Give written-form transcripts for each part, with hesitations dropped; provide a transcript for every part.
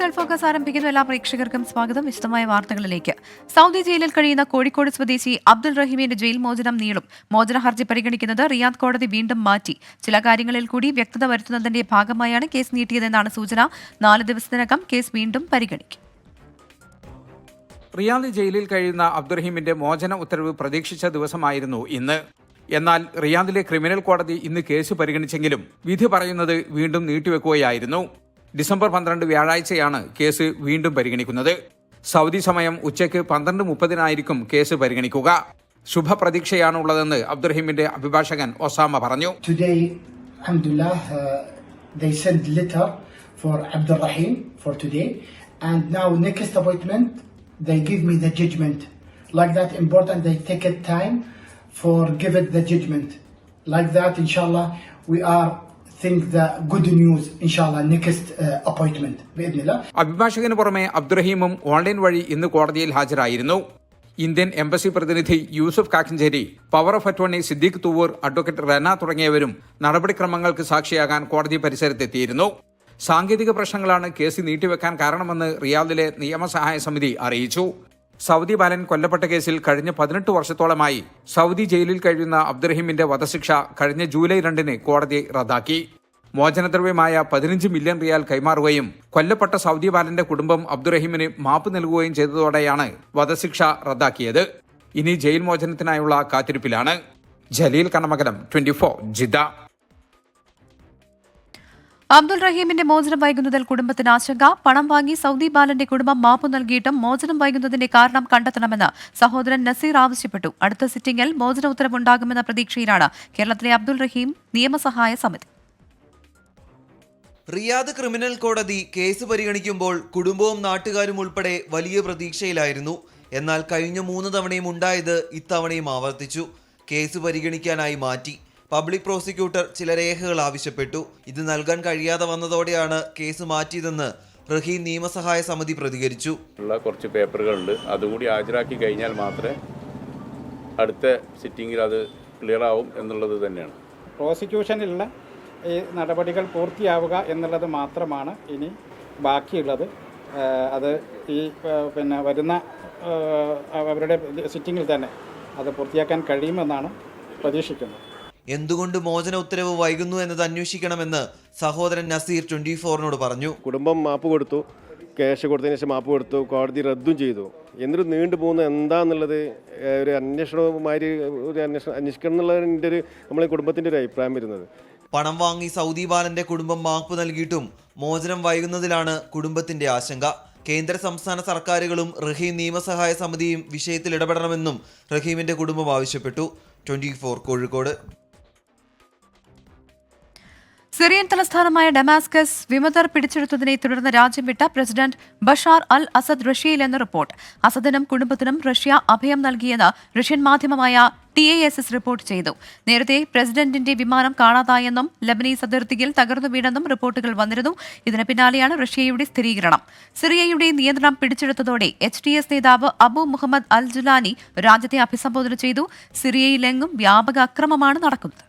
Gulf focus ആരംഭിക്കുന്ന എല്ലാ പ്രേക്ഷകർക്കും സ്വാഗതം. വിശദമായ വാർത്തകളിലേക്ക്. സൗദി ജയിലിൽ കഴിയുന്ന കോഴിക്കോട് സ്വദേശി അബ്ദുൾ റഹീമിന്റെ ജയിൽ മോചനം നീളും. മോചന ഹർജി പരിഗണിക്കുന്നത് റിയാദ് കോടതി വീണ്ടും മാറ്റി. ചില കാര്യങ്ങളിൽ കൂടി വ്യക്തത വരുത്തുന്നതിന്റെ ഭാഗമായാണ് കേസ് നീട്ടിയതെന്നാണ് സൂചന. 4 ദിവസത്തിനകം കേസ് വീണ്ടും പരിഗണിക്കും. റിയാദ് ജയിലിൽ കഴിയുന്ന അബ്ദുറഹീമിന്റെ മോചന ഉത്തരവ് പ്രതീക്ഷിച്ച ദിവസമായിരുന്നു ഇന്ന്. എന്നാൽ റിയാദിലെ ക്രിമിനൽ കോടതി ഇന്ന് കേസ് പരിഗണിച്ചെങ്കിലും വിധി പറയുന്നത് വീണ്ടും നീട്ടിവെക്കുകയായിരുന്നു. ഡിസംബർ 12 വ്യാഴാഴ്ചയാണ് കേസ് വീണ്ടും പരിഗണിക്കുന്നത്. സൗദി സമയം ഉച്ചയ്ക്ക് 12:30 കേസ് പരിഗണിക്കുക. ശുഭപ്രതീക്ഷയാണുള്ളതെന്ന് അബ്ദുറഹീമിന്റെ അഭിഭാഷകൻ ഒസാമ പറഞ്ഞു. They sent letter for Abdul Rahim for today, and now next appointment they give me the judgment. Like that important, they take a time for give it the judgment. Like that, inshallah, we are think the good news, inshallah, next appointment. അഭിഭാഷകന് പുറമെ അബ്ദുറഹീമും online വഴി ഇന്ന് കോടതിയിൽ ഹാജരായിരുന്നു. Indian embassy പ്രതിനിധി Yusuf Kakkanchery, power of attorney Siddique Thuvvur, advocate Rana തുടങ്ങിയവരും നടപടിക്രമങ്ങൾക്ക് സാക്ഷിയാകാൻ കോടതി പരിസരത്തെത്തിയിരുന്നു. സാങ്കേതിക പ്രശ്നങ്ങളാണ് കേസ് നീട്ടിവെക്കാൻ കാരണമെന്ന് റിയാദിലെ നിയമസഹായ സമിതി അറിയിച്ചു. സൗദി ബാലൻ കൊല്ലപ്പെട്ട കേസിൽ കഴിഞ്ഞ 18 വർഷത്തോളമായി സൗദി ജയിലിൽ കഴിയുന്ന അബ്ദുറഹീമിന്റെ വധശിക്ഷ കഴിഞ്ഞ ജൂലൈ 2 കോടതി റദ്ദാക്കി. മോചനദ്രവ്യമായ 15 മില്യൺ റിയാൽ കൈമാറുകയും കൊല്ലപ്പെട്ട സൗദി ബാലന്റെ കുടുംബം അബ്ദുറഹീമിന് മാപ്പ് നൽകുകയും ചെയ്തതോടെയാണ് വധശിക്ഷ റദ്ദാക്കിയത്. ഇനി ജയിൽ മോചനത്തിനായുള്ള കാത്തിരിപ്പിലാണ്. ജലീൽ കണമകലം, 24 ജിദ്ദ. അബ്ദുൾ റഹീമിന്റെ മോചനം വൈകുന്നതിൽ കുടുംബത്തിന് ആശങ്ക. പണം വാങ്ങി സൗദി ബാലന്റെ കുടുംബം മാപ്പ് നൽകിയിട്ടും മോചനം വൈകുന്നതിന്റെ കാരണം കണ്ടെത്തണമെന്ന് സഹോദരൻ നസീർ ആവശ്യപ്പെട്ടു. അടുത്ത സിറ്റിംഗിൽ മോചന ഉത്തരവുണ്ടാകുമെന്ന പ്രതീക്ഷയിലാണ് കേരളത്തിലെ അബ്ദുൾ റഹീം നിയമസഹായ സമിതി. റിയാദ് ക്രിമിനൽ കോടതി കേസ് പരിഗണിക്കുമ്പോൾ കുടുംബവും നാട്ടുകാരും ഉൾപ്പെടെ വലിയ പ്രതീക്ഷയിലായിരുന്നു. എന്നാൽ കഴിഞ്ഞ 3 തവണയും ഉണ്ടായത് ഇത്തവണയും ആവർത്തിച്ചു. കേസ് പരിഗണിക്കാനായി മാറ്റി. പബ്ലിക് പ്രോസിക്യൂട്ടർ ചില രേഖകൾ ആവശ്യപ്പെട്ടു. ഇത് നൽകാൻ കഴിയാതെ വന്നതോടെയാണ് കേസ് മാറ്റിയതെന്ന് റഹീം നിയമസഹായ സമിതി പ്രതികരിച്ചു. കുറച്ച് പേപ്പറുകളുണ്ട്, അതുകൂടി ഹാജരാക്കി കഴിഞ്ഞാൽ മാത്രമേ അടുത്ത സിറ്റിംഗിൽ അത് ക്ലിയർ ആവും എന്നുള്ളത് തന്നെയാണ്. പ്രോസിക്യൂഷനിലുള്ള ഈ നടപടികൾ പൂർത്തിയാവുക എന്നുള്ളത് മാത്രമാണ് ഇനി ബാക്കിയുള്ളത്. അത് ഈ വരുന്ന അവരുടെ സിറ്റിംഗിൽ തന്നെ അത് പൂർത്തിയാക്കാൻ കഴിയുമെന്നാണ് പ്രതീക്ഷിക്കുന്നത്. എന്തുകൊണ്ട് മോചന ഉത്തരവ് വൈകുന്നു എന്നത് അന്വേഷിക്കണമെന്ന് സഹോദരൻ നസീർ 24 പറഞ്ഞു. കുടുംബം മാപ്പ് കൊടുത്തു, ക്യാഷ് കൊടുത്തതിന് ശേഷം മാപ്പ് കൊടുത്തു, കോടതി റദ്ദും ചെയ്തു. എന്നിട്ട് നീണ്ടു പോകുന്നത് എന്താന്നുള്ളത് ഒരു അന്വേഷണവുമായി അന്വേഷിക്കണം എന്നുള്ളതിൻ്റെ നമ്മളെ കുടുംബത്തിൻ്റെ ഒരു അഭിപ്രായം വരുന്നത്. പണം വാങ്ങി സൗദി ബാലന്റെ കുടുംബം മാപ്പ് നൽകിയിട്ടും മോചനം വൈകുന്നതിലാണ് കുടുംബത്തിന്റെ ആശങ്ക. കേന്ദ്ര സംസ്ഥാന സർക്കാരുകളും റഹീം നിയമസഹായ സമിതിയും വിഷയത്തിൽ ഇടപെടണമെന്നും റഹീമിന്റെ കുടുംബം ആവശ്യപ്പെട്ടു. 24 കോഴിക്കോട്. സിറിയൻ തലസ്ഥാനമായ ഡമാസ്കസ് വിമതർ പിടിച്ചെടുത്തതിനെ തുടർന്ന് രാജ്യം വിട്ട പ്രസിഡന്റ് ബഷാർ അൽ അസദ് റഷ്യയിലെന്ന് റിപ്പോർട്ട്. അസദിനും കുടുംബത്തിനും റഷ്യ അഭയം നൽകിയെന്ന് റഷ്യൻ മാധ്യമമായ TASS റിപ്പോർട്ട് ചെയ്തു. നേരത്തെ പ്രസിഡന്റിന്റെ വിമാനം കാണാതായെന്നും ലബനീസ് അതിർത്തിയിൽ തകർന്നു വീണെന്നും റിപ്പോർട്ടുകൾ വന്നിരുന്നു. ഇതിന് പിന്നാലെയാണ് റഷ്യയുടെ സ്ഥിരീകരണം. സിറിയയുടെ നിയന്ത്രണം പിടിച്ചെടുത്തതോടെ HTS നേതാവ് അബു മുഹമ്മദ് അൽ ജുലാനി രാജ്യത്തെ അഭിസംബോധന ചെയ്തു. സിറിയയിലെങ്ങും വ്യാപക അക്രമമാണ് നടക്കുന്നത്.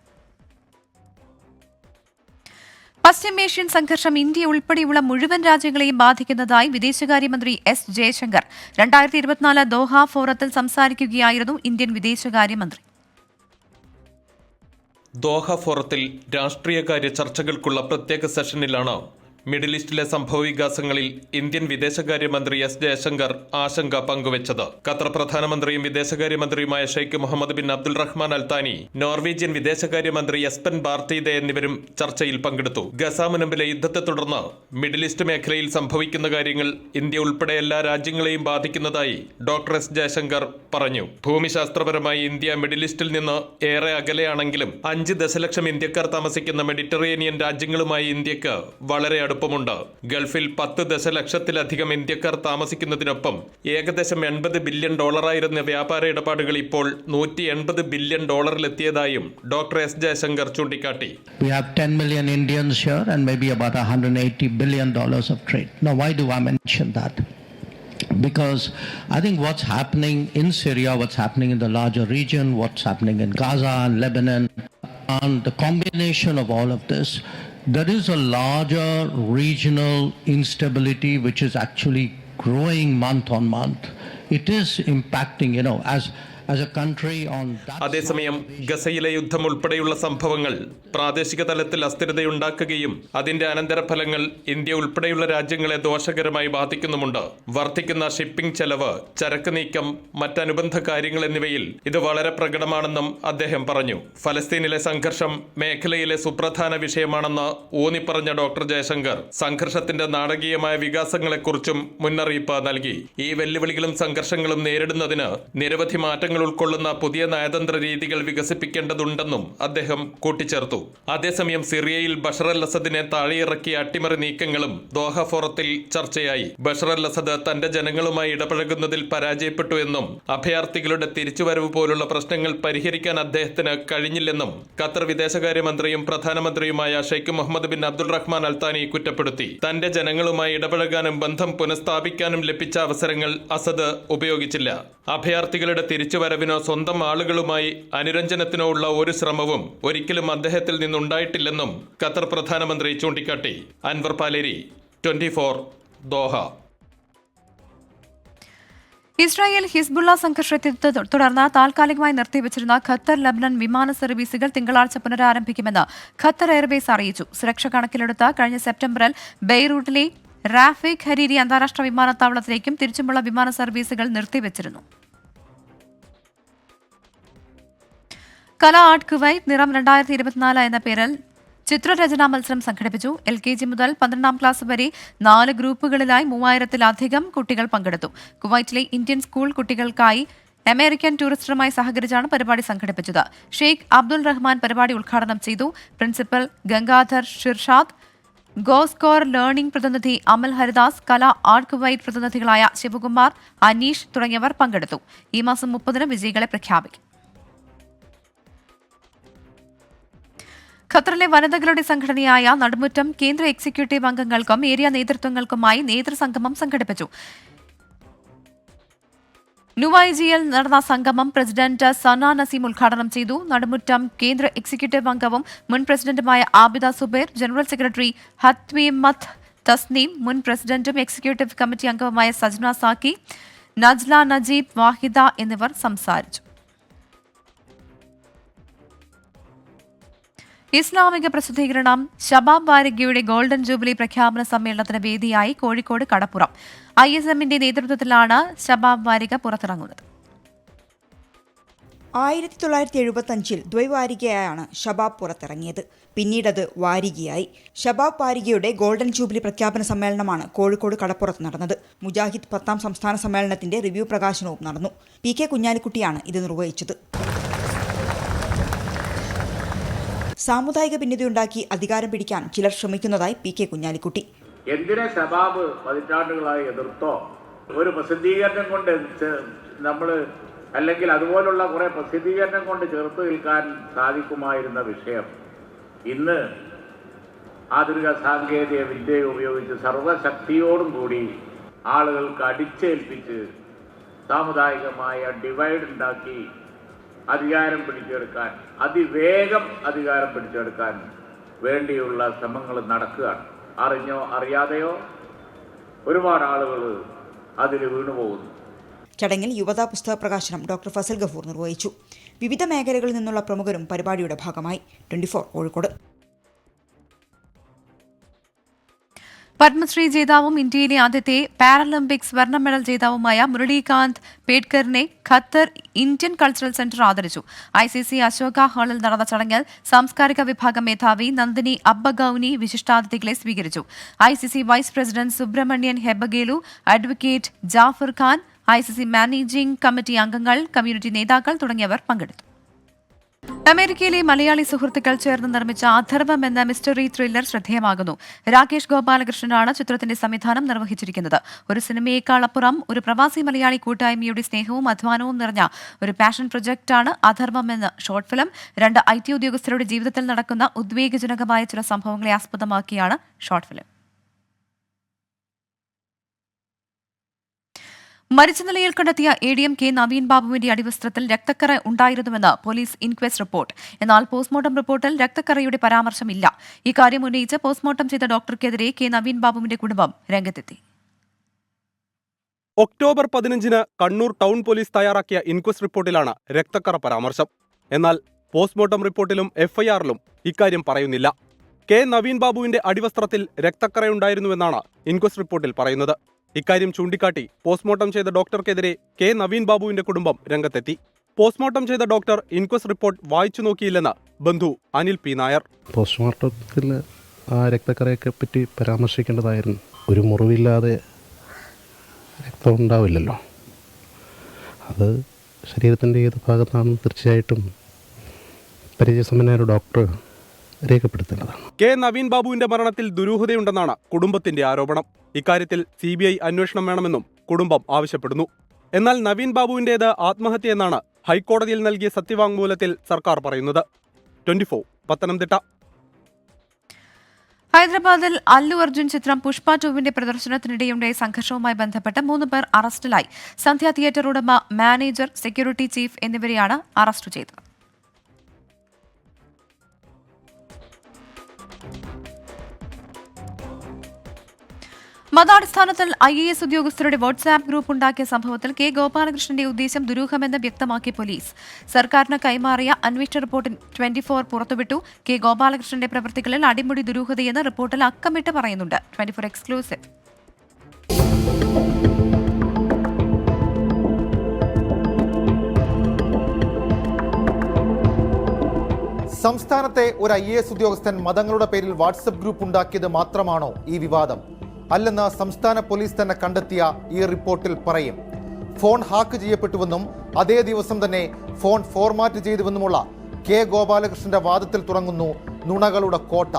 പശ്ചിമേഷ്യൻ സംഘർഷം ഇന്ത്യ ഉൾപ്പെടെയുള്ള മുഴുവൻ രാജ്യങ്ങളെയും ബാധിക്കുന്നതായി വിദേശകാര്യമന്ത്രി S. ജയശങ്കർ 2024 ദോഹ ഫോറത്തിൽ സംസാരിക്കുകയായിരുന്നു ഇന്ത്യൻ വിദേശകാര്യമന്ത്രി. ദോഹ ഫോറത്തിൽ രാഷ്ട്രീയകാര്യ ചർച്ചകൾക്കുള്ള പ്രത്യേക സെഷനിലാണ് മിഡിൽ ഈസ്റ്റിലെ സംഭവവികാസങ്ങളിൽ ഇന്ത്യൻ വിദേശകാര്യമന്ത്രി S. ജയശങ്കർ ആശങ്ക പങ്കുവച്ചത്. ഖത്തർ പ്രധാനമന്ത്രിയും വിദേശകാര്യമന്ത്രിയുമായ Sheikh Mohammed bin Abdul Rahman al താനി, നോർവീജിയൻ വിദേശകാര്യമന്ത്രി എസ്പെൻ ബാർത്തീദെ എന്നിവരും ചർച്ചയിൽ പങ്കെടുത്തു. ഗസ മുനമ്പിലെ യുദ്ധത്തെ തുടർന്ന് മിഡിൽ ഈസ്റ്റ് മേഖലയിൽ സംഭവിക്കുന്ന കാര്യങ്ങൾ ഇന്ത്യ ഉൾപ്പെടെ എല്ലാ രാജ്യങ്ങളെയും ബാധിക്കുന്നതായി ഡോക്ടർ S. ജയശങ്കർ പറഞ്ഞു. ഭൂമിശാസ്ത്രപരമായി ഇന്ത്യ മിഡിൽ ഈസ്റ്റിൽ നിന്ന് ഏറെ അകലെയാണെങ്കിലും 5 ദശലക്ഷം ഇന്ത്യക്കാർ താമസിക്കുന്ന മെഡിറ്ററേനിയൻ രാജ്യങ്ങളുമായി ഇന്ത്യക്ക് വളരെ അടുപ്പമുണ്ട്. ഗൾഫിൽ 10 ദശലക്ഷത്തിലധികം ഇന്ത്യക്കാർ താമസിക്കുന്നതിനൊപ്പം ഏകദേശം $80 ബില്യൺ വ്യാപാര ഇടപാടുകൾ ഇപ്പോൾ $180 ബില്യൺ എത്തിയതായും ഡോക്ടർ S. ജയശങ്കർ ചൂണ്ടിക്കാട്ടി. We have 10 million Indians here and maybe about $180 billion of trade. Now, why do I mention that? Because I think what's happening in Syria, what's happening in the larger region, what's happening in Gaza and Lebanon, and the combination of all of this there is a larger regional instability which is actually growing month on month. It is impacting, as a country on that. അതേസമയം ഗസയിലെ യുദ്ധം ഉൾപ്പെടെയുള്ള സംഭവങ്ങൾ പ്രാദേശിക തലത്തിൽ അസ്ഥിരതയുണ്ടാക്കുകയും അതിന്റെ അനന്തരഫലങ്ങൾ India ഉൾപ്പെടെയുള്ള രാജ്യങ്ങളെ ദോഷകരമായി ബാധിക്കുന്നുമുണ്ട്. വർദ്ധിക്കുന്ന ഷിപ്പിംഗ് ചെലവ്, ചരക്ക് നീക്കം, മറ്റനുബന്ധ കാര്യങ്ങൾ എന്നിവയിൽ ഇത് വളരെ പ്രകടമാണെന്നും അദ്ദേഹം പറഞ്ഞു. ഫലസ്തീനിലെ സംഘർഷം മേഖലയിലെ സുപ്രധാന വിഷയമാണെന്ന് ഊന്നിപ്പറഞ്ഞ ഡോക്ടർ ജയശങ്കർ സംഘർഷത്തിന്റെ നാടകീയമായ വികാസങ്ങളെക്കുറിച്ചും മുന്നറിയിപ്പ് നൽകി. ഈ വെല്ലുവിളികളും സംഘർഷങ്ങളും നേരിടുന്നതിന് നിരവധി മാറ്റങ്ങൾ ഉൾക്കൊള്ളുന്ന പുതിയ നയതന്ത്ര രീതികൾ വികസിപ്പിക്കേണ്ടതുണ്ടെന്നും അദ്ദേഹം കൂട്ടിച്ചേർത്തു. അതേസമയം സിറിയയിൽ ബഷർ അൽ അസദിനെ താഴെയിറക്കിയ അട്ടിമറി നീക്കങ്ങളും ദോഹ ഫോറത്തിൽ ചർച്ചയായി. ബഷർ അൽ അസദ് തന്റെ ജനങ്ങളുമായി ഇടപഴകുന്നതിൽ പരാജയപ്പെട്ടു എന്നും അഭയാർത്ഥികളുടെ തിരിച്ചുവരവ് പോലുള്ള പ്രശ്നങ്ങൾ പരിഹരിക്കാൻ അദ്ദേഹത്തിന് കഴിഞ്ഞില്ലെന്നും ഖത്തർ വിദേശകാര്യമന്ത്രിയും പ്രധാനമന്ത്രിയുമായ Sheikh Mohammed bin Abdul Rahman al Thani കുറ്റപ്പെടുത്തി. തന്റെ ജനങ്ങളുമായി ഇടപഴകാനും ബന്ധം പുനഃസ്ഥാപിക്കാനും ലഭിച്ച അവസരങ്ങൾ അസദ് ഉപയോഗിച്ചില്ല. അഭയാർത്ഥികളുടെ തിരിച്ചുവരവിനോ സ്വന്തം ആളുകളുമായി അനുരഞ്ജനത്തിനോ ഉള്ള ഒരു ശ്രമവും ഒരിക്കലും അദ്ദേഹത്തിൽ നിന്നുണ്ടായിട്ടില്ലെന്നും ഖത്തർ പ്രധാനമന്ത്രി ചൂണ്ടിക്കാട്ടി. Anwar Paleri, 24, Doha. Israel Hezbollah സംഘർഷത്തെ തുടർന്ന് താൽക്കാലികമായി നിർത്തിവച്ചിരുന്ന ഖത്തർ ലബനൻ വിമാന സർവീസുകൾ തിങ്കളാഴ്ച പുനരാരംഭിക്കുമെന്ന് ഖത്തർ എയർവേസ് അറിയിച്ചു. സുരക്ഷ കണക്കിലെടുത്ത് കഴിഞ്ഞ സെപ്റ്റംബറിൽ ബെയ്റൂട്ടിലെ റാഫിക് ഹരീരി അന്താരാഷ്ട്ര വിമാനത്താവളത്തിലേക്കും തിരിച്ചുമുള്ള വിമാന സർവീസുകൾ നിർത്തിവച്ചിരുന്നു. കല ആർട്ട് കുവൈറ്റ് നിറം 2024 എന്ന പേരിൽ ചിത്രരചനാ മത്സരം സംഘടിപ്പിച്ചു. LKG മുതൽ 12ാം ക്ലാസ് വരെ 4 ഗ്രൂപ്പുകളിലായി 3000-ത്തിലധികം കുട്ടികൾ പങ്കെടുത്തു. കുവൈറ്റിലെ ഇന്ത്യൻ സ്കൂൾ കുട്ടികൾക്കായി അമേരിക്കൻ ടൂറിസ്റ്റുമായി സഹകരിച്ചാണ് പരിപാടി സംഘടിപ്പിച്ചത്. ഷെയ്ഖ് അബ്ദുൾ റഹ്മാൻ പരിപാടി ഉദ്ഘാടനം ചെയ്തു. പ്രിൻസിപ്പൽ ഗംഗാധർ ഷിർഷാദ്, ഗോസ്കോർ ലേണിംഗ് പ്രതിനിധി അമൽ ഹരിദാസ്, കല ആർട്ട് കുവൈറ്റ് പ്രതിനിധികളായ ശിവകുമാർ, അനീഷ് തുടങ്ങിയവർ പങ്കെടുത്തു. ഈ മാസം 30-ന് വിജയികളെ പ്രഖ്യാപിക്കും. ഖത്തറിലെ വനിതകളുടെ സംഘടനയായ നടുമുറ്റം കേന്ദ്ര എക്സിക്യൂട്ടീവ് അംഗങ്ങൾക്കും ഏരിയ നേതൃത്വങ്ങൾക്കുമായി നേതൃസംഗമം സംഘടിപ്പിച്ചു. നുവൈജിയിൽ നടന്ന സംഗമം പ്രസിഡന്റ് സന നസീം ഉദ്ഘാടനം ചെയ്തു. നടുമുറ്റം കേന്ദ്ര എക്സിക്യൂട്ടീവ് അംഗവും മുൻ പ്രസിഡന്റുമായ ആബിദ സുബൈർ, ജനറൽ സെക്രട്ടറി ഹത്വീമത്ത് തസ്നീം, മുൻ പ്രസിഡന്റും എക്സിക്യൂട്ടീവ് കമ്മിറ്റി അംഗവുമായ സജ്ന സാക്കി, നജ്ല നജീബ്, വാഹിദ എന്നിവർ സംസാരിച്ചു. ഇസ്ലാമിക പ്രസിദ്ധീകരണം ഷബാബ് വാരികയുടെ ഗോൾഡൻ ജൂബിലി പ്രഖ്യാപന സമ്മേളനത്തിന് വേദിയായി കോഴിക്കോട് കടപ്പുറം. ISMന്റെ നേതൃത്വത്തിലാണ് ഷബാബ് വാരിക പുറത്തിറങ്ങുന്നത്. 1975-ൽ ദ്വൈവാരികയായാണ് ഷബാബ് പുറത്തിറങ്ങിയത്. പിന്നീടത് വാരികയായി. ഷബാബ് വാരികയുടെ ഗോൾഡൻ ജൂബിലി പ്രഖ്യാപന സമ്മേളനമാണ് കോഴിക്കോട് കടപ്പുറത്ത് നടന്നത്. മുജാഹിദ് 10ാം സംസ്ഥാന സമ്മേളനത്തിന്റെ റിവ്യൂ പ്രകാശനവും നടന്നു. PK കുഞ്ഞാലിക്കുട്ടിയാണ് ഇത് നിർവഹിച്ചത്. സാമുദായിക ഭിന്നതയുണ്ടാക്കി അധികാരം പിടിക്കാൻ ചിലർ ശ്രമിക്കുന്നതായി PK കുഞ്ഞാലിക്കുട്ടി. എന്തിനെ ഷബാബ് പതിറ്റാണ്ടുകളായി എതിർത്തോ ഒരു പ്രസിദ്ധീകരണം കൊണ്ട് നമ്മൾ അല്ലെങ്കിൽ അതുപോലുള്ള കുറെ പ്രസിദ്ധീകരണം കൊണ്ട് ചേർത്ത് നിൽക്കാൻ സാധിക്കുമായിരുന്ന വിഷയം ഇന്ന് ആധുനിക സാങ്കേതിക വിദ്യ ഉപയോഗിച്ച് സർവശക്തിയോടും കൂടി ആളുകൾക്ക് അടിച്ചേൽപ്പിച്ച് സാമുദായികമായ ഡിവൈഡ് ഉണ്ടാക്കി അധികാരം പിടിച്ചെടുക്കാൻ, അതിവേഗം അധികാരം പിടിച്ചെടുക്കാൻ വേണ്ടിയുള്ള ശ്രമങ്ങൾ നടക്കുകയാണ്. അറിഞ്ഞോ അറിയാതെയോ ഒരുപാട് ആളുകൾ അതിൽ വീണുപോകുന്നു. ചടങ്ങിൽ യുവതാ പുസ്തക പ്രകാശനം ഡോക്ടർ ഫസൽ ഗഫൂർ നിർവഹിച്ചു. വിവിധ മേഖലകളിൽ നിന്നുള്ള പ്രമുഖരും പരിപാടിയുടെ ഭാഗമായി. 24 കോഴിക്കോട്. പത്മശ്രീ ജേതാവും ഇന്ത്യയിലെ ആദ്യത്തെ പാരലിമ്പിക്സ് സ്വർണ്ണ മെഡൽ ജേതാവുമായ മുരളീകാന്ത് പേഡ്കറിനെ ഖത്തർ ഇന്ത്യൻ കൾച്ചറൽ സെന്റർ ആദരിച്ചു. ICC അശോക ഹാളിൽ നടന്ന ചടങ്ങിൽ സാംസ്കാരിക വിഭാഗം മേധാവി നന്ദിനി അബ്ബഗൌനി വിശിഷ്ടാതിഥികളെ സ്വീകരിച്ചു. ICC vice president Subrahmanyan Hebbagelu, advocate Jafar Khan, ICC managing committee അംഗങ്ങൾ, കമ്മ്യൂണിറ്റി നേതാക്കൾ തുടങ്ങിയവർ പങ്കെടുത്തു. അമേരിക്കയിലെ മലയാളി സുഹൃത്തുക്കൾ ചേർന്ന് നിർമ്മിച്ച അഥർവം എന്ന മിസ്റ്ററി ത്രില്ലർ ശ്രദ്ധേയമാകുന്നു. രാകേഷ് ഗോപാലകൃഷ്ണനാണ് ചിത്രത്തിന്റെ സംവിധാനം നിർവഹിച്ചിരിക്കുന്നത്. ഒരു സിനിമയേക്കാൾ അപ്പുറം ഒരു പ്രവാസി മലയാളി കൂട്ടായ്മയുടെ സ്നേഹവും അധ്വാനവും നിറഞ്ഞ ഒരു പാഷൻ പ്രൊജക്ടാണ് അഥർവം എന്ന ഷോർട്ട് ഫിലിം. 2 IT ഉദ്യോഗസ്ഥരുടെ ജീവിതത്തിൽ നടക്കുന്ന ഉദ്വേഗജനകമായ ചില സംഭവങ്ങളെ ആസ്പദമാക്കിയാണ് ഷോർട്ട് ഫിലിം. മരിച്ച നിലയിൽ കണ്ടെത്തിയ ADM കെ നവീൻ ബാബുവിന്റെ അടിവസ്ത്രത്തിൽ രക്തക്കറ ഉണ്ടായിരുന്നുവെന്ന് പോലീസ് ഇൻക്വസ്റ്റ് റിപ്പോർട്ട്. എന്നാൽ പോസ്റ്റ്മോർട്ടം റിപ്പോർട്ടിൽ രക്തക്കറയുടെ പരാമർശമില്ല. ഇക്കാര്യം ഉന്നയിച്ച് പോസ്റ്റ്മോർട്ടം ചെയ്ത ഡോക്ടർക്കെതിരെ കെ നവീൻ ബാബുവിന്റെ കുടുംബം രംഗത്തെത്തി. ഒക്ടോബർ 15-ന് കണ്ണൂർ ടൗൺ പോലീസ് തയ്യാറാക്കിയ ഇൻക്വസ്റ്റ് റിപ്പോർട്ടിലാണ് രക്തക്കറ പരാമർശം. എന്നാൽ പോസ്റ്റ്മോർട്ടം റിപ്പോർട്ടിലും FIR-ലും ഇക്കാര്യം പറയുന്നില്ല. കെ നവീൻ ബാബുവിന്റെ അടിവസ്ത്രത്തിൽ രക്തക്കറയുണ്ടായിരുന്നുവെന്നാണ് ഇൻക്വസ്റ്റ് റിപ്പോർട്ടിൽ പറയുന്നത്. ഇക്കാര്യം ചൂണ്ടിക്കാട്ടി പോസ്റ്റ്മോർട്ടം ചെയ്ത ഡോക്ടർക്കെതിരെ കെ നവീൻ ബാബുവിന്റെ കുടുംബം രംഗത്തെത്തി. പോസ്റ്റ്മോർട്ടം ചെയ്ത ഡോക്ടർ ഇൻക്വസ്റ്റ് റിപ്പോർട്ട് വായിച്ചു നോക്കിയില്ലെന്ന് ബന്ധു അനിൽ പി നായർ. പോസ്റ്റ്മോർട്ടത്തിൽ ആ രക്തക്കറയൊക്കെ പറ്റി പരാമർശിക്കേണ്ടതായിരുന്നു. ഒരു മുറിവില്ലാതെ രക്തം ഉണ്ടാവില്ലല്ലോ. അത് ശരീരത്തിൻ്റെ ഏത് ഭാഗത്താണെന്ന് തീർച്ചയായിട്ടും പരിചയസമ്പന്നനായ ഒരു ഡോക്ടർ രേഖപ്പെടുത്തേണ്ടതാണ്. കെ നവീൻ ബാബുവിന്റെ മരണത്തിൽ ദുരൂഹതയുണ്ടെന്നാണ് കുടുംബത്തിന്റെ ആരോപണം. ഇക്കാര്യത്തിൽ CBI അന്വേഷണം വേണമെന്നും കുടുംബം ആവശ്യപ്പെടുന്നു. എന്നാൽ നവീൻ ബാബുവിന്റേത് ആത്മഹത്യയെന്നാണ് ഹൈക്കോടതിയിൽ നൽകിയ സത്യവാങ്മൂലത്തിൽ സർക്കാർ പറയുന്നത്. 24 പത്തനംതിട്ട. ഹൈദരാബാദിൽ അല്ലു അർജുൻ ചിത്രം പുഷ്പ 2വിന്റെ പ്രദർശനത്തിനിടെയുണ്ടായ സംഘർഷവുമായി ബന്ധപ്പെട്ട് 3 പേർ അറസ്റ്റിലായി. സന്ധ്യ തിയേറ്റർ ഉടമ, മാനേജർ, സെക്യൂരിറ്റി ചീഫ് എന്നിവരെയാണ് അറസ്റ്റ് ചെയ്തത്. മതാടിസ്ഥാനത്തിൽ IAS ഉദ്യോഗസ്ഥരുടെ വാട്സ്ആപ്പ് ഗ്രൂപ്പ് ഉണ്ടാക്കിയ സംഭവത്തിൽ കെ ഗോപാലകൃഷ്ണന്റെ ഉദ്ദേശം ദുരൂഹമെന്ന് വ്യക്തമാക്കി പോലീസ്. സർക്കാരിന് കൈമാറിയ അന്വേഷണ റിപ്പോർട്ട് 24 പുറത്തുവിട്ടു. കെ ഗോപാലകൃഷ്ണന്റെ പ്രവൃത്തികളിൽ അടിമുടി ദുരൂഹതയെന്ന് റിപ്പോർട്ടിൽ അക്കമിട്ട് പറയുന്നുണ്ട്. 24 എക്സ്ക്ലൂസീവ്. സംസ്ഥാനത്തെ ഒരു IAS ഉദ്യോഗസ്ഥൻ മതങ്ങളുടെ പേരിൽ വാട്സപ്പ് ഗ്രൂപ്പ് ഉണ്ടാക്കിയത് മാത്രമാണോ ഈ വിവാദം? അല്ലെന്ന് സംസ്ഥാന പോലീസ് തന്നെ കണ്ടെത്തിയ ഈ റിപ്പോർട്ടിൽ പറയും. ഫോൺ ഹാക്ക് ചെയ്യപ്പെട്ടുവെന്നും അതേ ദിവസം തന്നെ ഫോൺ ഫോർമാറ്റ് ചെയ്തുവെന്നുമുള്ള കെ ഗോപാലകൃഷ്ണന്റെ വാദത്തിൽ തുടങ്ങുന്നു നുണകളുടെ കോട്ട.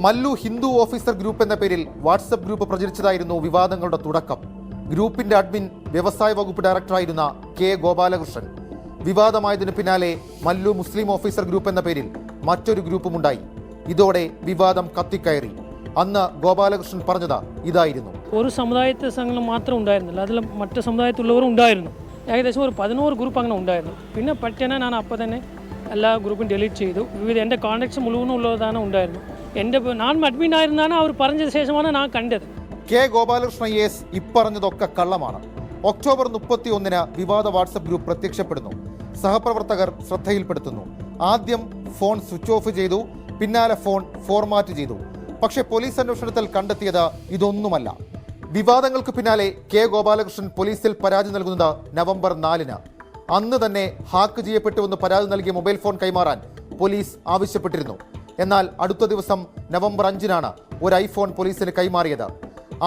മല്ലു ഹിന്ദു ഓഫീസർ ഗ്രൂപ്പ് എന്ന പേരിൽ വാട്സപ്പ് ഗ്രൂപ്പ് പ്രചരിച്ചതായിരുന്നു വിവാദങ്ങളുടെ തുടക്കം. ഗ്രൂപ്പിന്റെ അഡ്മിൻ വ്യവസായ വകുപ്പ് ഡയറക്ടറായിരുന്ന കെ ഗോപാലകൃഷ്ണൻ. വിവാദമായതിനു പിന്നാലെ മല്ലു മുസ്ലിം ഓഫീസർ ഗ്രൂപ്പ് എന്ന പേരിൽ മറ്റൊരു ഗ്രൂപ്പുമുണ്ടായി. ഇതോടെ വിവാദം കത്തിക്കയറി. അന്ന് ഗോപാലകൃഷ്ണൻ പറഞ്ഞത് ഇതായിരുന്നു: ഒരു സമുദായത്തെ സംഘങ്ങൾ മാത്രം ഉണ്ടായിരുന്നില്ല, അതിൽ മറ്റു സമുദായത്തിലുള്ളവരും ഉണ്ടായിരുന്നു. ഏകദേശം ഒരു 11 ഗ്രൂപ്പ് അങ്ങനെ ഉണ്ടായിരുന്നു. പിന്നെ പറ്റനെ ഞാൻ അപ്പോൾ തന്നെ എല്ലാ ഗ്രൂപ്പും ഡിലീറ്റ് ചെയ്തു. എൻ്റെ കോൺടാക്ട്സ് മുഴുവനും ഉള്ളതാണ് ഉണ്ടായിരുന്നു. ഞാൻ അഡ്മിൻ ആയിരുന്നാണ് അവർ പറഞ്ഞതിന് ശേഷമാണ് ഞാൻ കണ്ടത്. കെ ഗോപാലകൃഷ്ണ IAS ഇപ്പറഞ്ഞതൊക്കെ കള്ളമാണ്. ഒക്ടോബർ 31-ന് വിവാദ വാട്സപ്പ് ഗ്രൂപ്പ് പ്രത്യക്ഷപ്പെടുന്നു. സഹപ്രവർത്തകർ ശ്രദ്ധയിൽപ്പെടുത്തുന്നു. ആദ്യം ഫോൺ സ്വിച്ച് ഓഫ് ചെയ്തു, പിന്നാലെ ഫോൺ ഫോർമാറ്റ് ചെയ്തു. പക്ഷേ പോലീസ് അന്വേഷണത്തിൽ കണ്ടെത്തിയത് ഇതൊന്നുമല്ല. വിവാദങ്ങൾക്ക് പിന്നാലെ കെ ഗോപാലകൃഷ്ണൻ പോലീസിൽ പരാതി നൽകുന്നത് നവംബർ 4-ന്. അന്ന് തന്നെ ഹാക്ക് ചെയ്യപ്പെട്ടുവെന്ന് പരാതി നൽകിയ മൊബൈൽ ഫോൺ കൈമാറാൻ പോലീസ് ആവശ്യപ്പെട്ടിരുന്നു. എന്നാൽ അടുത്ത ദിവസം നവംബർ 5-നാണ് ഒരു ഐഫോൺ പോലീസിന് കൈമാറിയത്.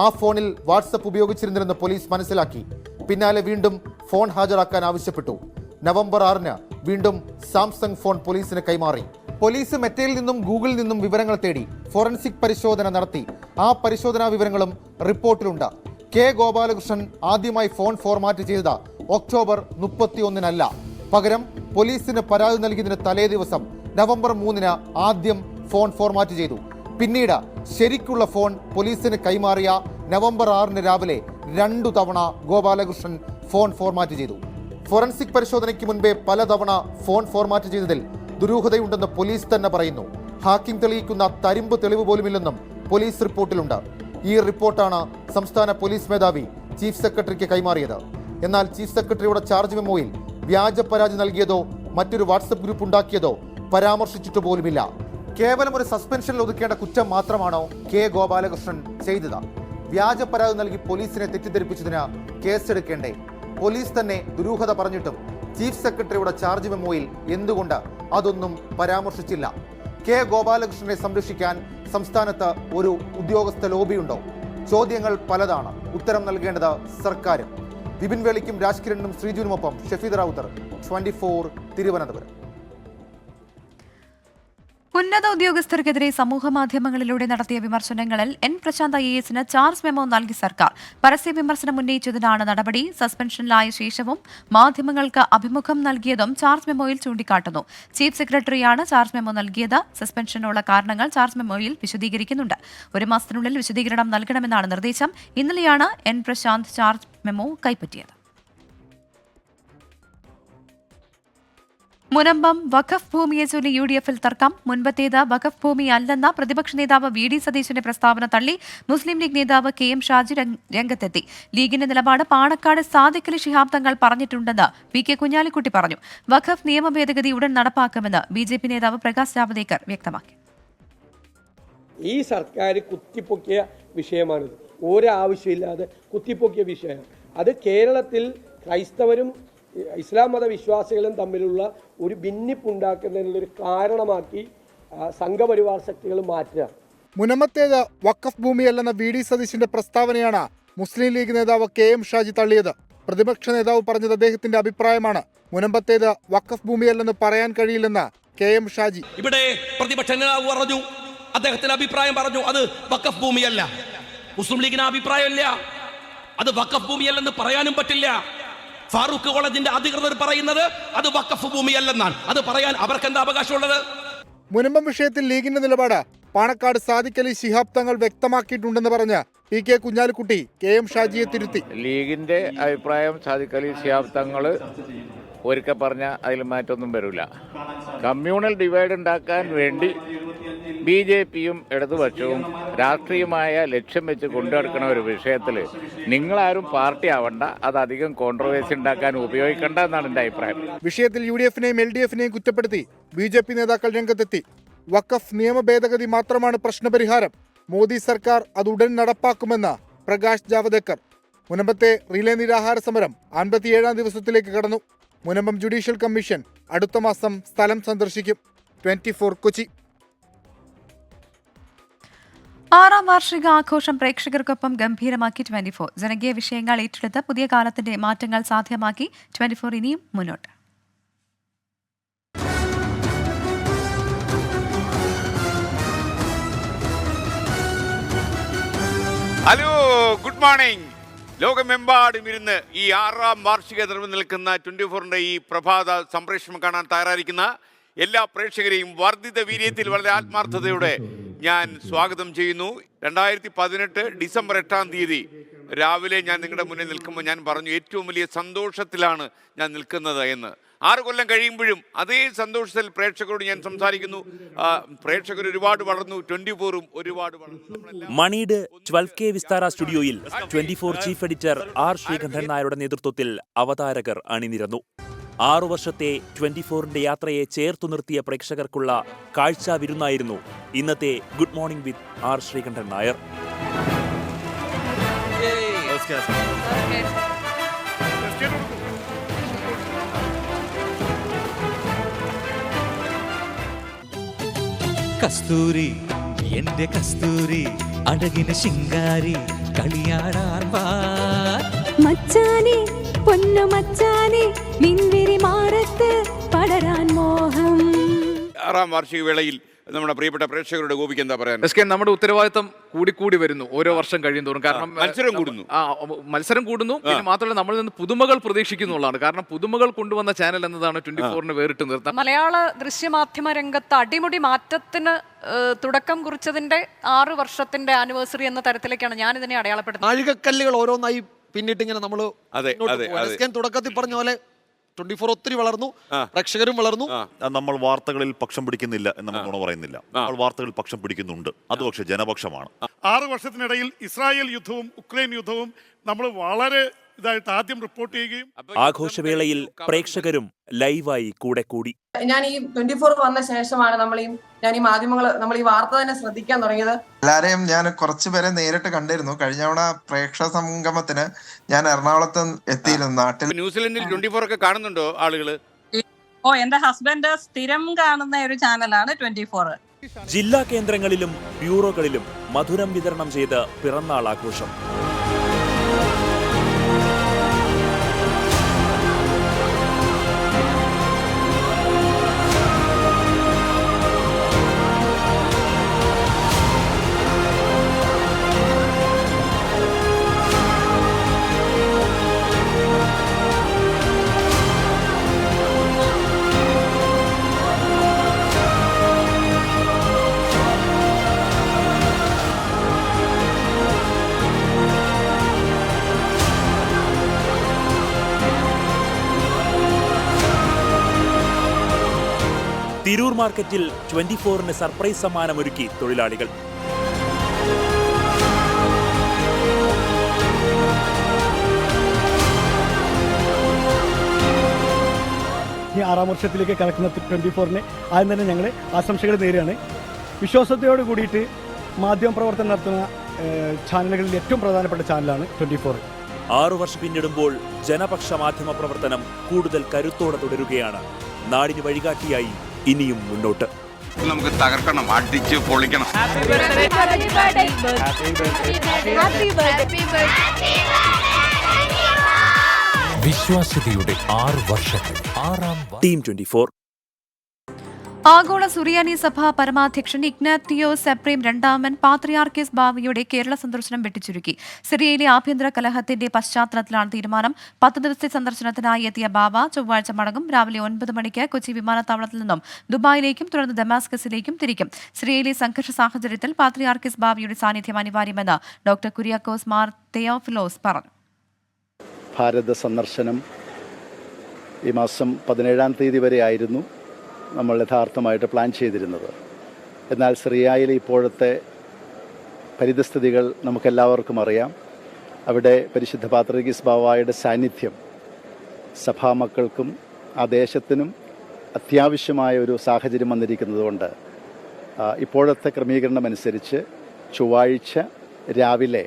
ആ ഫോണിൽ വാട്സപ്പ് ഉപയോഗിച്ചിരുന്നില്ലെന്ന് പോലീസ് മനസ്സിലാക്കി. പിന്നാലെ വീണ്ടും ഫോൺ ഹാജരാക്കാൻ ആവശ്യപ്പെട്ടു. നവംബർ 6-ന് വീണ്ടും സാംസങ് ഫോൺ പോലീസിന് കൈമാറി. പോലീസ് മെറ്റയിൽ നിന്നും ഗൂഗിളിൽ നിന്നും വിവരങ്ങൾ തേടി ഫോറൻസിക് പരിശോധന നടത്തി. ആ പരിശോധനാ വിവരങ്ങളും റിപ്പോർട്ടിലുണ്ട്. കെ ഗോപാലകൃഷ്ണൻ ആദ്യമായി ഫോൺ ഫോർമാറ്റ് ചെയ്തത് ഒക്ടോബർ 31-നല്ല. പകരം പോലീസിന് പരാതി നൽകിയതിന് തലേ ദിവസം നവംബർ 3-ന് ആദ്യം ഫോൺ ഫോർമാറ്റ് ചെയ്തു. പിന്നീട് ശരിക്കുള്ള ഫോൺ പോലീസിന് കൈമാറിയ നവംബർ 6-ന് രാവിലെ 2 തവണ ഗോപാലകൃഷ്ണൻ ഫോൺ ഫോർമാറ്റ് ചെയ്തു. ഫോറൻസിക് പരിശോധനയ്ക്ക് മുൻപേ പലതവണ ഫോൺ ഫോർമാറ്റ് ചെയ്തതിൽ ദുരൂഹതയുണ്ടെന്ന് പോലീസ് തന്നെ പറയുന്നു. ഹാക്കിംഗ് തെളിയിക്കുന്ന തരിമ്പ് തെളിവ് പോലുമില്ലെന്നും പോലീസ് റിപ്പോർട്ടിലുണ്ട്. ഈ റിപ്പോർട്ടാണ് സംസ്ഥാന പോലീസ് മേധാവി ചീഫ് സെക്രട്ടറിക്ക് കൈമാറിയത്. എന്നാൽ ചീഫ് സെക്രട്ടറിയുടെ ചാർജ് മെമ്മോയിൽ വ്യാജ പരാതി നൽകിയതോ മറ്റൊരു വാട്സപ്പ് ഗ്രൂപ്പ് ഉണ്ടാക്കിയതോ പരാമർശിച്ചിട്ട് പോലുമില്ല. കേവലം ഒരു സസ്പെൻഷനിൽ ഒതുക്കേണ്ട കുറ്റം മാത്രമാണോ കെ ഗോപാലകൃഷ്ണൻ ചെയ്തത്? വ്യാജ പരാതി നൽകി പോലീസിനെ തെറ്റിദ്ധരിപ്പിച്ചതിന് കേസെടുക്കേണ്ടേ? പോലീസ് തന്നെ ദുരൂഹത പറഞ്ഞിട്ടും ചീഫ് സെക്രട്ടറിയുടെ ചാർജ് മെമ്മോയിൽ എന്തുകൊണ്ട് അതൊന്നും പരാമർശിച്ചില്ല? കെ ഗോപാലകൃഷ്ണനെ സംരക്ഷിക്കാൻ സംസ്ഥാനത്ത് ഒരു ഉദ്യോഗസ്ഥ ലോബിയുണ്ടോ? ചോദ്യങ്ങൾ പലതാണ്. ഉത്തരം നൽകേണ്ടത് സർക്കാരും. വിപിൻ വേളിക്കും രാജ്കിരണിനും ശ്രീജുനുമൊപ്പം ഷഫീദ് റാവുത്തർ, 24 തിരുവനന്തപുരം. ഉന്നത ഉദ്യോഗസ്ഥർക്കെതിരെ സമൂഹമാധ്യമങ്ങളിലൂടെ നടത്തിയ വിമർശനങ്ങളിൽ N പ്രശാന്ത് IASന് ചാർജ് മെമ്മോ നൽകി സർക്കാർ. പരസ്യ വിമർശനം ഉന്നയിച്ചതിനാണ് നടപടി. സസ്പെൻഷനിലായ ശേഷവും മാധ്യമങ്ങൾക്ക് അഭിമുഖം നൽകിയതും ചാർജ് മെമ്മോയിൽ ചൂണ്ടിക്കാട്ടുന്നു. ചീഫ് സെക്രട്ടറിയാണ് ചാർജ് മെമ്മോ നൽകിയത്. സസ്പെൻഷനുള്ള കാരണങ്ങൾ ചാർജ് മെമ്മോയിൽ വിശദീകരിക്കുന്നുണ്ട്. 1 മാസത്തിനുള്ളിൽ വിശദീകരണം നൽകണമെന്നാണ് നിർദ്ദേശം. ഇന്നലെയാണ് N പ്രശാന്ത് ചാർജ് മെമ്മോ കൈപ്പറ്റിയത്. മുനമ്പം വഖഫ് ഭൂമിയെ ചൊല്ലി UDF-ൽ തർക്കം. മുൻപത്തേത് വഖഫ് ഭൂമി അല്ലെന്ന പ്രതിപക്ഷ നേതാവ് VD സതീശന്റെ പ്രസ്താവന തള്ളി മുസ്ലിം ലീഗ് നേതാവ് KM ഷാജി രംഗത്തെത്തി. ലീഗിന്റെ നിലപാട് പാണക്കാട് സാദിഖ് അലി ശിഹാബ് തങ്ങൾ പറഞ്ഞിട്ടുണ്ടെന്ന് PK കുഞ്ഞാലിക്കുട്ടി പറഞ്ഞു. വഖഫ് നിയമ ഭേദഗതി ഉടൻ നടപ്പാക്കുമെന്ന് BJP നേതാവ് പ്രകാശ് ജാവദേക്കർ വ്യക്തമാക്കി. ഈ സർക്കാർ കുത്തിപ്പൊക്കിയ വിഷയമാണിത്. ഒരാവശ്യമില്ലാതെ കുത്തിപ്പൊക്കിയ വിഷയം. അത് കേരളത്തിൽ ക്രൈസ്തവരും ഇസ്ലാം മത വിശ്വാസികളും തമ്മിലുള്ള ഒരു ഭിന്നിപ്പുണ്ടാക്കുന്നതിനുള്ളൊരു കാരണമാക്കി സംഘപരിവാർ ശക്തികൾ മാറ്റുക. മുനമ്പത്തേത് വഖഫ് ഭൂമിയല്ലെന്ന VD സതീശന്റെ പ്രസ്താവനയാണ് മുസ്ലിം ലീഗ് നേതാവ് KM ഷാജി തള്ളിയത്. പ്രതിപക്ഷ നേതാവ് പറഞ്ഞത് അദ്ദേഹത്തിന്റെ അഭിപ്രായമാണ്. മുനമ്പത്തേത് വഖഫ് ഭൂമിയല്ലെന്ന് പറയാൻ കഴിയില്ലെന്ന് KM ഷാജി. ഇവിടെ പ്രതിപക്ഷ നേതാവ് പറഞ്ഞു, അദ്ദേഹത്തിന്റെ അഭിപ്രായം പറഞ്ഞു, അത് വഖഫ് ഭൂമിയല്ല. മുസ്ലിം ലീഗിന് അഭിപ്രായമില്ല, അത് വഖഫ് ഭൂമിയല്ലെന്ന് പറയാനും പറ്റില്ല. ഫാറൂഖ് കോളേജിന്റെ അധികൃതർ പറയുന്നത് അത് വഖഫ് ഭൂമിയല്ലെന്നാണ്. അത് പറയാൻ അവർക്ക് എന്താ അവകാശമുള്ളത്? മുനമ്പം വിഷയത്തിൽ ലീഗിന്റെ നിലപാട് പാണക്കാട് സാദിഖ് അലി ശിഹാബ് തങ്ങൾ വ്യക്തമാക്കിയിട്ടുണ്ടെന്ന് പറഞ്ഞ് PK കുഞ്ഞാലിക്കുട്ടി KM ഷാജിയെ തിരുത്തി. ലീഗിന്റെ അഭിപ്രായം സാദിഖ് അലി ശിഹാബ് തങ്ങൾ ഒരിക്കൽ പറഞ്ഞ അതിൽ മാറ്റമൊന്നും വരില്ല. കമ്മ്യൂണൽ ഡിവൈഡ് ഉണ്ടാക്കാൻ വേണ്ടി BJPയും ഇടതുപക്ഷവും രാഷ്ട്രീയമായ ലക്ഷ്യം വെച്ച് കൊണ്ടുനടക്കുന്ന ഒരു വിഷയത്തിൽ നിങ്ങളാരും പാർട്ടി ആവണ്ട, അത് അധികം കോൺട്രവേഴ്സി ഉണ്ടാക്കാൻ ഉപയോഗിക്കണ്ട എന്നാണ് എൻ്റെ അഭിപ്രായം. വിഷയത്തിൽ UDF-നെയും LDF-നെയും കുറ്റപ്പെടുത്തി BJP നേതാക്കൾ രംഗത്തെത്തി. വഖഫ് നിയമ ഭേദഗതി മാത്രമാണ് പ്രശ്നപരിഹാരം. മോദി സർക്കാർ അത് ഉടൻ നടപ്പാക്കുമെന്ന് പ്രകാശ് ജാവദേക്കർ. മുനമ്പത്തെ റിലേ നിരാഹാര സമരം 57-ാം ദിവസത്തിലേക്ക് കടന്നു. മുനമ്പം ജുഡീഷ്യൽ കമ്മീഷൻ അടുത്ത മാസം സ്ഥലം സന്ദർശിക്കും. 24 കൊച്ചി. 6ാം വാർഷിക ആഘോഷം പ്രേക്ഷകർക്കൊപ്പം ഗംഭീരമാക്കി 24. ജനകീയ വിഷയങ്ങൾ ഏറ്റെടുത്ത് പുതിയ കാലത്തിന്റെ മാറ്റങ്ങൾ സാധ്യമാക്കി 24 ഇനിയും മുന്നോട്ട്. Hello, good morning. ലോകമെമ്പാടും ഇരുന്ന് ഈ 6ാം വാർഷിക നിറവ് നിൽക്കുന്ന 24ന്റെ ഈ പ്രഭാത സംപ്രേഷണം കാണാൻ തയ്യാറായിരിക്കുന്ന എല്ലാ പ്രേക്ഷകരെയും വർദ്ധിത വീര്യത്തിൽ വളരെ ആത്മാർത്ഥതയോടെ ഞാൻ സ്വാഗതം ചെയ്യുന്നു. 2018 ഡിസംബർ 8-ാം തീയതി രാവിലെ ഞാൻ നിങ്ങളുടെ മുന്നിൽ നിൽക്കുമ്പോൾ ഞാൻ പറഞ്ഞു ഏറ്റവും വലിയ സന്തോഷത്തിലാണ് ഞാൻ നിൽക്കുന്നത് എന്ന്. 6 കൊല്ലം കഴിയുമ്പോഴും അതേ സന്തോഷത്തിൽ പ്രേക്ഷകരോട് ഞാൻ സംസാരിക്കുന്നു. പ്രേക്ഷകർ ഒരുപാട് വളർന്നു, 24ഉം ഒരുപാട് വളർന്നു. മണിയുടെ 12K വിസ്താര സ്റ്റുഡിയോയിൽ 24 ചീഫ് എഡിറ്റർ R ശ്രീകണ്ഠൻ നായരുടെ നേതൃത്വത്തിൽ അവതാരകർ അണിനിരന്നു. 6 വർഷത്തെ 24ന്റെ യാത്രയെ ചേർത്തു നിർത്തിയ പ്രേക്ഷകർക്കുള്ള കാഴ്ച വിരുന്നായിരുന്നു ഇന്നത്തെ good morning with R Sreekandan Nair. കസ്തൂരി എന്റെ കസ്തൂരി അഴകിന് ശിങ്കാരി കളിയാടാൻ മച്ചാനെ പൊന്നു മച്ചാനെ മിൻവിരി മാറത്ത് പടരാൻ മോഹം. 6ാം വാർഷിക വേളയിൽ നമ്മുടെ പ്രിയപ്പെട്ട പ്രേക്ഷകരുടെ ഗോപിക്ക് എന്താ പറയാൻ? നമ്മുടെ ഉത്തരവാദിത്തം കൂടിക്കൂടി വരുന്നു ഓരോ വർഷം കഴിയുന്തോറും. കാരണം മത്സരം കൂടുന്നു. മത്സരം കൂടുന്നു. പിന്നെ മാത്രമല്ല നമ്മളിൽ നിന്ന് പുതുമകൾ പ്രതീക്ഷിക്കുന്നുള്ളതാണ്. കാരണം പുതുമകൾ കൊണ്ടുവന്ന ചാനൽ എന്നതാണ് 24ന് വേറിട്ട് നിർത്താൻ. മലയാള ദൃശ്യമാധ്യമ രംഗത്ത് അടിമുടി മാറ്റത്തിന് തുടക്കം കുറിച്ചതിന്റെ 6 വർഷത്തിന്റെ ആനിവേഴ്സറി എന്ന തരത്തിലേക്കാണ് ഞാൻ ഇതിനെ അടയാളപ്പെടുത്തുന്നത്. നാഴികക്കല്ലുകൾ ഓരോന്നായി പിന്നിട്ട് ഇങ്ങനെ നമ്മൾ തുടക്കത്തിൽ പറഞ്ഞ പോലെ 24 ഒത്തിരി വളർന്നു, പ്രേക്ഷകരും വളർന്നു. നമ്മൾ വാർത്തകളിൽ പക്ഷം പിടിക്കുന്നില്ല എന്ന് നമ്മൾ പറയുന്നില്ല. നമ്മൾ വാർത്തകളിൽ പക്ഷം പിടിക്കുന്നുണ്ട്. അത് പക്ഷേ ജനപക്ഷമാണ്. 6 വർഷത്തിനിടയിൽ ഇസ്രായേൽ യുദ്ധവും ഉക്രൈൻ യുദ്ധവും നമ്മൾ വളരെ ഇതായിട്ട് ആദ്യം റിപ്പോർട്ട് ചെയ്യുകയും ആഘോഷവേളയിൽ പ്രേക്ഷകരും ലൈവായി കൂടെ കൂടി. ഞാൻ ഈ 24 വന്ന ശേഷമാണ് ഞാൻ ഈ മാധ്യമങ്ങൾ നമ്മൾ ഈ വാർത്ത തന്നെ ശ്രദ്ധിക്കാൻ തുടങ്ങിയത്. എല്ലാരെയും ഞാൻ കുറച്ചുപേരെ നേരിട്ട് കണ്ടിരുന്നു. കഴിഞ്ഞ തവണ പ്രേക്ഷക സംഗമത്തിന് ഞാൻ എറണാകുളത്ത് എത്തിയിരുന്നു. നാട്ടിൽ ന്യൂസിലൻഡിൽ 24 ഒക്കെ കാണുന്നുണ്ടോ ആളുകള്? എന്റെ ഹസ്ബൻഡ് സ്ഥിരം കാണുന്ന ഒരു ചാനലാണ് 24. ജില്ലാ കേന്ദ്രങ്ങളിലും ബ്യൂറോകളിലും മധുരം വിതരണം ചെയ്ത് പിറന്നാൾ ആഘോഷം. തിരൂർ മാർക്കറ്റിൽ 24-ന് സർപ്രൈസ് സമ്മാനമൊരുക്കി തൊഴിലാളികൾ. ഈ 6ാം വർഷത്തിലേക്ക് കടക്കുന്ന 24-ന് ആദ്യം തന്നെ ഞങ്ങൾ ആശംസകൾ നേരെയാണ്. വിശ്വാസത്തോട് കൂടിയിട്ട് മാധ്യമപ്രവർത്തനം നടത്തുന്ന ചാനലുകളിൽ ഏറ്റവും പ്രധാനപ്പെട്ട ചാനലാണ് 24. 6 വർഷം പിന്നിടുമ്പോൾ ജനപക്ഷ മാധ്യമ പ്രവർത്തനം കൂടുതൽ കരുത്തോടെ തുടരുകയാണ്. നാടിന് വഴികാട്ടിയായി ഇനിയും മുന്നോട്ട്. നമുക്ക് തകർക്കണം, അടിച്ച് പൊളിക്കണം. വിശ്വാസ്യതയുടെ 6 വർഷങ്ങൾ. 6ാം ടീം 24. ആഗോള സുറിയാനി സഭ പരമാധ്യക്ഷൻ ഇഗ്നാത്തിയോസ് എബ്രേം രണ്ടാമൻ പാത്രിയാർക്കീസ് ബാവയുടെ കേരള സന്ദർശനം വെട്ടിച്ചുരുക്കി. സിറിയയിലെ ആഭ്യന്തര കലഹത്തിന്റെ പശ്ചാത്തലത്തിലാണ് തീരുമാനം. 10 ദിവസത്തെ സന്ദർശനത്തിനായി എത്തിയ ബാവ ചൊവ്വാഴ്ച മടങ്ങും. രാവിലെ 9 മണിക്ക് കൊച്ചി വിമാനത്താവളത്തിൽ നിന്നും ദുബായിലേക്കും തുടർന്ന് ദമാസ്കസിലേക്കും തിരിക്കും. സിറിയയിലെ സംഘർഷ സാഹചര്യത്തിൽ പാത്രിയാർക്കീസ് ബാവയുടെ സാന്നിധ്യം അനിവാര്യമെന്ന് ഡോക്ടർ കുര്യാക്കോസ് മാർ തെയോഫിലോസ് പറഞ്ഞു. ഭാരത സന്ദർശനം ഈ മാസം 17-ാം തീയതി വരെ ആയിരുന്നു നമ്മൾ യഥാർത്ഥമായിട്ട് പ്ലാൻ ചെയ്തിരുന്നത്. എന്നാൽ സിറിയയിലെ ഇപ്പോഴത്തെ പരിതസ്ഥിതികൾ നമുക്കെല്ലാവർക്കും അറിയാം. അവിടെ പരിശുദ്ധ പാത്രിയാർക്കീസ് ബാവയുടെ സാന്നിധ്യം സഭാമക്കൾക്കും ആ ദേശത്തിനും അത്യാവശ്യമായ ഒരു സാഹചര്യം വന്നിരിക്കുന്നതുകൊണ്ട് ഇപ്പോഴത്തെ ക്രമീകരണമനുസരിച്ച് ചൊവ്വാഴ്ച രാവിലെ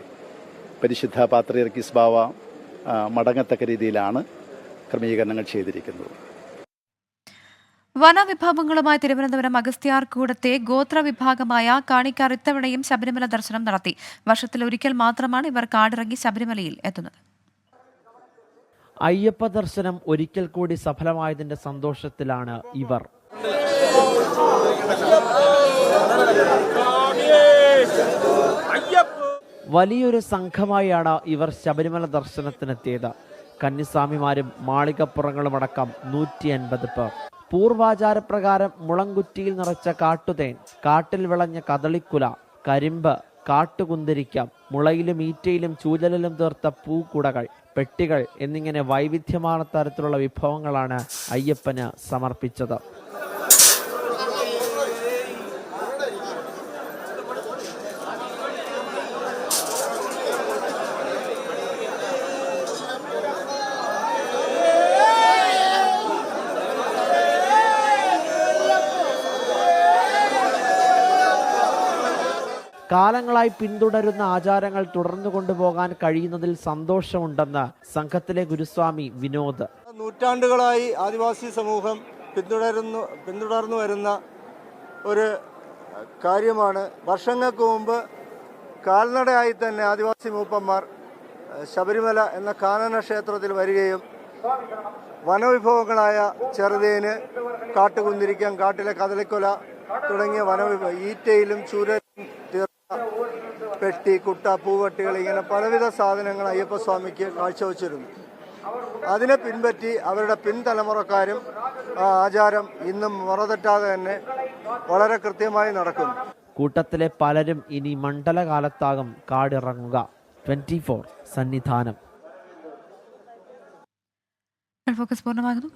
പരിശുദ്ധ പാത്രിയാർക്കീസ് ബാവ മടങ്ങത്തക്ക രീതിയിലാണ് ക്രമീകരണങ്ങൾ ചെയ്തിരിക്കുന്നത്. വനവിഭവങ്ങളുമായി തിരുവനന്തപുരം അഗസ്ത്യാർകൂടത്തെ ഗോത്രവിഭാഗമായ കാണിക്കാർ ഇത്തവണയും ശബരിമല ദർശനം നടത്തി. വർഷത്തിൽ ഒരിക്കൽ മാത്രമാണ് ഇവർ കാടിറങ്ങി ശബരിമലയിൽ എത്തുന്നത്. അയ്യപ്പ ദർശനം ഒരിക്കൽ കൂടി സഫലമായതിന്റെ സന്തോഷത്തിലാണ് ഇവർ. വലിയൊരു സംഘമായാണ് ഇവർ ശബരിമല ദർശനത്തിനെത്തിയത്. കന്നിസ്വാമിമാരും മാളികപ്പുറങ്ങളുമടക്കം 150 പേർ. പൂർവാചാരപ്രകാരം മുളങ്കുറ്റിയിൽ നിറച്ച കാട്ടുതേൻ, കാട്ടിൽ വിളഞ്ഞ കദളിക്കുല, കരിമ്പ്, കാട്ടുകുന്തിരിക്കം, മുളയിലും ഈറ്റയിലും ചൂചലിലും തീർത്ത പൂക്കുടകൾ, പെട്ടികൾ എന്നിങ്ങനെ വൈവിധ്യമാർന്ന തരത്തിലുള്ള വിഭവങ്ങളാണ് അയ്യപ്പന് സമർപ്പിച്ചത്. കാലങ്ങളായി പിന്തുടരുന്ന ആചാരങ്ങൾ തുടർന്നു കൊണ്ടുപോകാൻ കഴിയുന്നതിൽ സന്തോഷമുണ്ടെന്ന് സംഘത്തിലെ ഗുരുസ്വാമി വിനോദ്. നൂറ്റാണ്ടുകളായി ആദിവാസി സമൂഹം പിന്തുടർന്നു വരുന്ന ഒരു കാര്യമാണ്. വർഷങ്ങൾക്ക് മുമ്പ് കാൽനടയായി തന്നെ ആദിവാസി മൂപ്പന്മാർ ശബരിമല എന്ന കാനന ക്ഷേത്രത്തിൽ വരികയും വനവിഭവങ്ങളായ ചെറുതേന്, കാട്ടുകുന്തിരിക്കം, കാട്ടിലെ കദളിക്കൊല തുടങ്ങിയ ഈറ്റയിലും ചൂരയിലും തീർത്ത പെട്ടി, കുട്ട, പൂവട്ടികൾ ഇങ്ങനെ പലവിധ സാധനങ്ങൾ അയ്യപ്പസ്വാമിക്ക് കാഴ്ചവെച്ചിരുന്നു. അതിനെ പിൻപറ്റി അവരുടെ പിൻതലമുറക്കാരും ആ ആചാരം ഇന്നും മുറതെറ്റാതെ തന്നെ വളരെ കൃത്യമായി നടക്കുന്നു. കൂട്ടത്തിലെ പലരും ഇനി മണ്ഡലകാലത്താകും കാടിറങ്ങുക. 24 സന്നിധാനം. ഫോക്കസ് പൂർണ്ണമാകുന്നു.